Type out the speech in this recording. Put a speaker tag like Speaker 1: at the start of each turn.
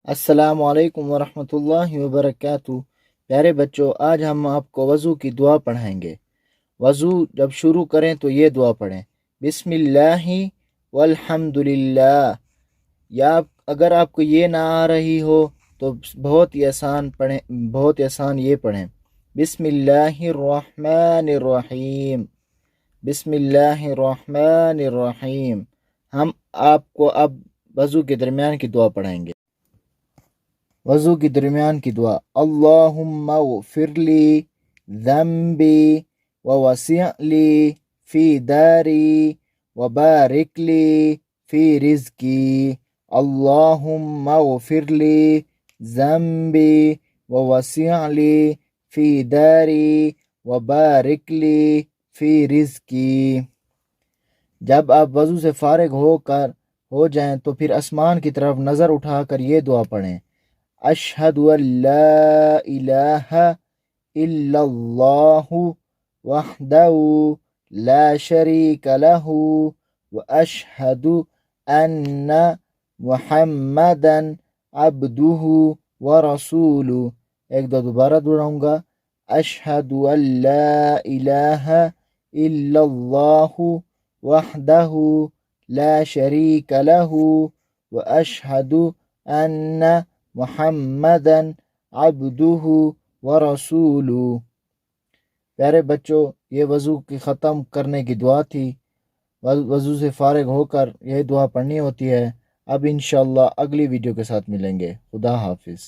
Speaker 1: السلام علیکم ورحمۃ اللہ وبرکاتہ۔ پیارے بچوں، آج ہم آپ کو وضو کی دعا پڑھائیں گے۔ وضو جب شروع کریں تو یہ دعا پڑھیں، بسم اللہ والحمد للہ۔ یا اگر آپ کو یہ نہ آ رہی ہو تو بہت ہی آسان یہ پڑھیں، بسم اللہ الرحمن الرحیم، بسم اللہ الرحمن الرحیم۔ ہم آپ کو اب وضو کے درمیان کی دعا پڑھائیں گے۔ وضو کی درمیان کی دعا، اللہم اغفر لی ذنبی ووسع لی فی داری وبارک لی فی رزقی۔ اللہم اغفر لی ذنبی ووسع لی فی داری وبارک لی فی رزقی۔ جب آپ وضو سے فارغ ہو جائیں تو پھر آسمان کی طرف نظر اٹھا کر یہ دعا پڑھیں، اشہد ان لا الہ الا اللہ وحدہ لا شریک لہ واشہد ان محمدا عبدہ ورسولہ۔ ایک دو دوبارہ دہراؤں گا، اشہد ان لا الہ الا اللہ وحدہ لا شریک لہ واشہد ان محمدا عبدہ ورسولہ۔ پیارے بچوں، یہ وضو کی ختم کرنے کی دعا تھی۔ وضو سے فارغ ہو کر یہ دعا پڑھنی ہوتی ہے۔ اب انشاءاللہ اگلی ویڈیو کے ساتھ ملیں گے۔ خدا حافظ۔